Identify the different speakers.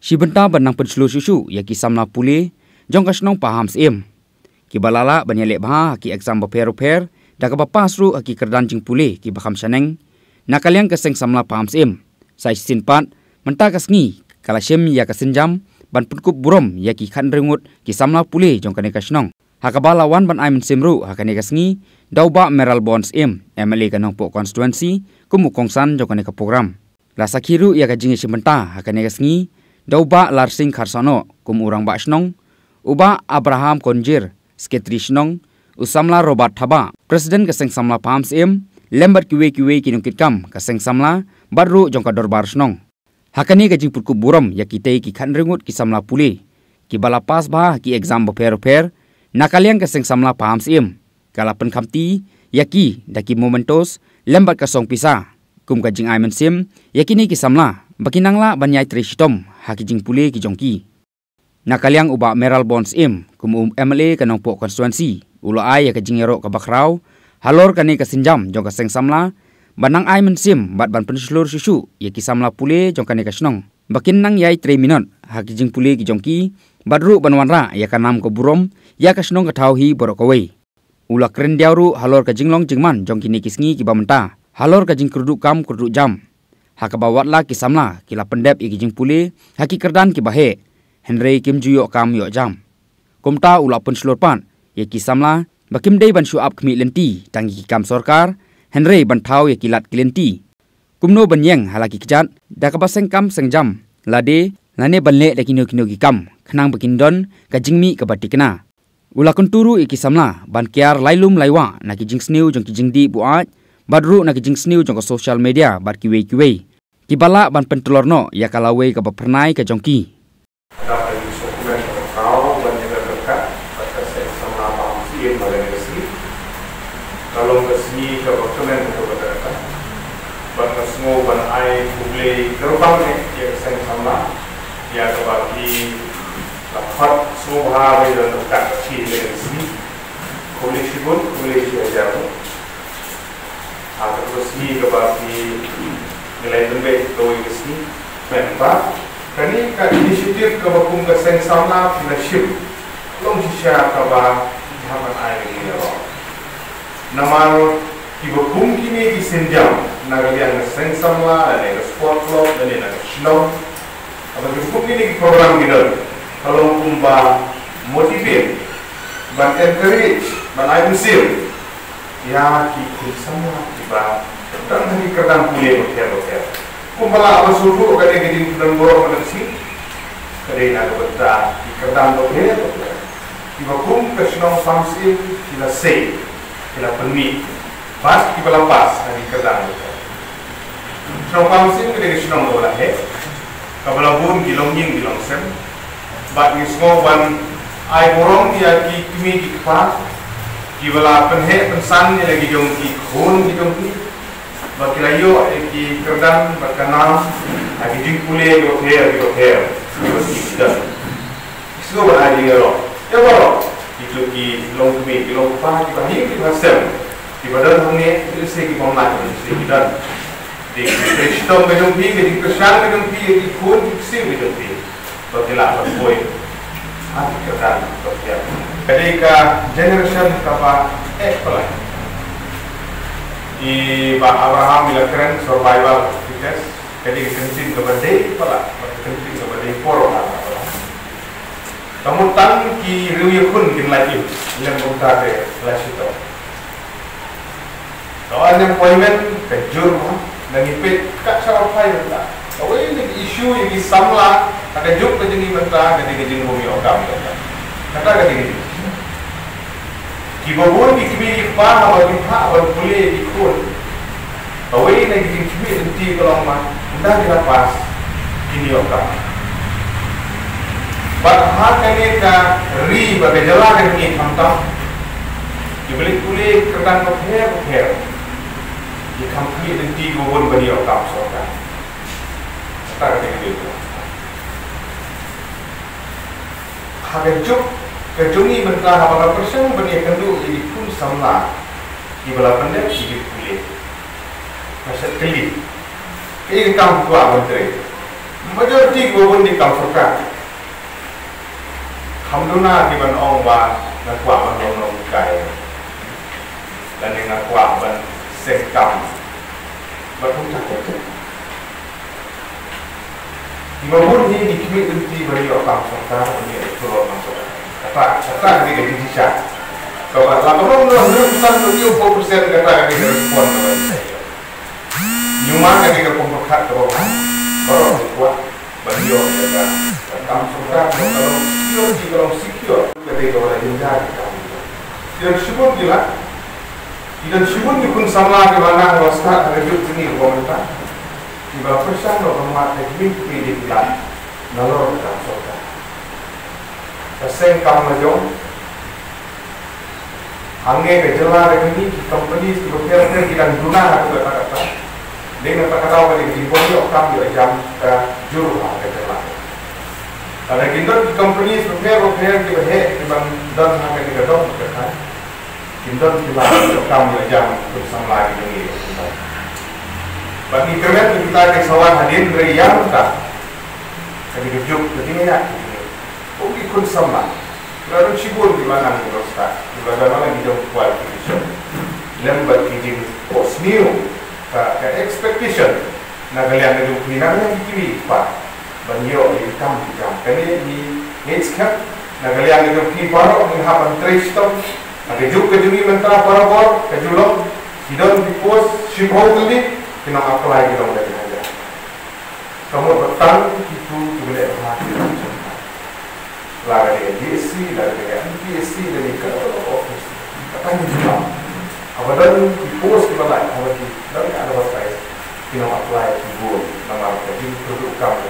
Speaker 1: Shibenta benang penselu susu ya ki samla pule jong kasnong paham sim. Ki balala banyalek bah ki exam beper da ka pasru ki kerdan jing pule ki bakam saneng nakaliang keseng samla paham sim. Sai sinpat menta kasngi kala syem ya kasenjam ban punkup burom ya ki khan rengut ki samla pule jong kane kasnong. Hakaba lawan ban aimen simru hakane kasngi dauba meral bonds MLA kanong po constituency kumu kongsan jong kane ka program. La sakiru ya ka jingi shibenta hakane kasngi dauba larsing kharsono kum urang ba snong uba Abraham Konjir sekretari snong usamla Robert Thaba presiden keseng samla paham lembat kiwe kinung kitkam keseng samla baru jongka dorbar snong hakani ka jing putku buram ya kitei ki khan rengut ki samla pule ki bala pas ba ki exam beper nakaliang keseng samla paham kala pen khamti yaki daki momentos lembat ka song pisa kum ka jing aimen sim yakini ki samla bakinangla banyai tristom hakijing pule ki jongki nakaliang uba meral bonds kum MLA kanong po constituency ulo ai ka jingero ka bakrau halor kani ka sinjam jong ka seng samla banang ai mensim bat ban penslur susu ye ki samla pule jong kani ka snong bakin nang yai 3 minut hakijing pule ki jongki badru banwanra ya kanam ko burom ya ka snong ka thauhi borok away ula kren diauru halor ka jinglong jingman jong kini kisngi ki bamenta halor ka jing kurdu kam kurdu jam hakabawatla ki samla kila pendep iki jing pule haki kerdan ki bahe Henry Kim Juyo kam yo jam kumta ula pun slurpan ye ki samla bakim dei ban shuap khmi lenti tangi ki kam sarkar Henry ban thau ye kilat kilenti kumno banyeng halaki kijat dakaba sengkam sengjam lade lane banle dakino kino ki kam khnang bakindon ka jingmi ka batikna ula kunturu iki samla ban kiar lailum laiwa na ki jing sneu jong ki jingdi buat badru na ki jing sneu jong ka social media bar kiwe ki bala ban pentulorno ya kalawe ka bapernai ka jongki
Speaker 2: kalau kesini ke dokumen itu berkata, bahawa semua banai publik terbang ni dia keseng sama, dia kebagi dapat semua hari dan dekat kecil dari sini, publik sibuk, publik siapa, atau kesini kebagi nilai tembak doi kesini, memang, kini kan inisiatif kebakum keseng sama leadership, long sisa kebagi zaman air ini loh. Namal kibakum kini kisenjam nagalian seng samla dan sport club dan snow atau kibakum kini program kita kalau kumba motivate ban encourage ban ai musim ya kikul sama tiba dan hari kerdan pulih beker kumbala apa suruh kadang kadang kerdan borong ada sini kadang ada betul di kerdan beker kibakum kesnong samsil kita say kita permi pas kita lepas dari kerdan itu. Senang pamsin kita di senang bola he. Kabala bun gilong sem. Bat ni semua ban ai borong dia ki kimi ki kpa. Kibala penhe pensan ni lagi jong ki khun ki jong ki. Baki layo ki kerdan bakana lagi jing pule yo her. Terus kita. Semua ban ai ngero. Ya boro. Itu ki long kami long pa ki bahing ki basem ki badan hone itu se ki bomla ki kita di kristom bedung pi di kesan bedung pi ki khun ki se bedung pi bagila boy ha kita ya ketika generation kapa pelai di Pak Abraham bila keren survival fites ketika kentin kebadai pala kentin kebadai poro Kemudian ki riuy kun kin lagi yang buka ke kelas itu. Kalau unemployment kejur dan ipet kat sarapai benda. Kalau ini isu yang disamla ada juk kejeni benda dari kejeni bumi okam benda. Kata kejeni. Kibobun di kimi pa atau di pa atau boleh dikun. Kalau ini kejeni kimi nanti kalau mah hendak dilepas ini okam. Bahagian kini ka ri bagai jalan ini hantam, dibeli kulit kerdan beker, di kampung ini tiga bulan beri okam sokan, kata kini itu. Hagejuk kejungi mentah apakah persen beri kendu ini pun sama, di belah pendek di kulit, macam keli, ini kampung tua menteri. majority gubun di kamsuka hamduna di ban ong wa nakwa man long kai dan yang nakwa ban sekam batung tak di gubun ni di kimi inti bari kamsuka ni itu kamsuka kata ni ke di sya kalau laporan orang pesan 70% kata ni respon nyuma kan ke pembukat ke bawah baru kuat beliau jaga kamsuka kalau secure ketika orang jenjang tidak syukur gila tidak syukur ni pun sama di mana wasta ada hidup sini komentar tiba persen orang teknik pilih plan nalor kamsuka asing kam majong angge ke jelar ini company sebenarnya kita guna atau kata dengan terkenal pada dimponi okam di jam juru ke jelar ada kita di company sebenarnya kita memang dan hanya kita dong kan kita bilang okam di jam bersama lagi ini bagi kalian kita ke sawan hadir dari yang tak jadi kejuk jadi minyak ikut sama lalu cibur di mana kita start di mana kita qualification lembat kita post new ke expectation na kalian itu pinang yang kiri pak banyo income jam kali di needs cap na kalian itu kiri paro menghapan trace stop ada juga kejungi mentara paro bor kejulong hidon di post shipau tadi kena apply kita dari aja kamu petang itu boleh berhati lara dengan DSC, lara dengan MPSC dan ikan office. Katanya juga, apabila di post kita lain, apabila dari ada website, kita apply di Google, nama jadi produk kamu.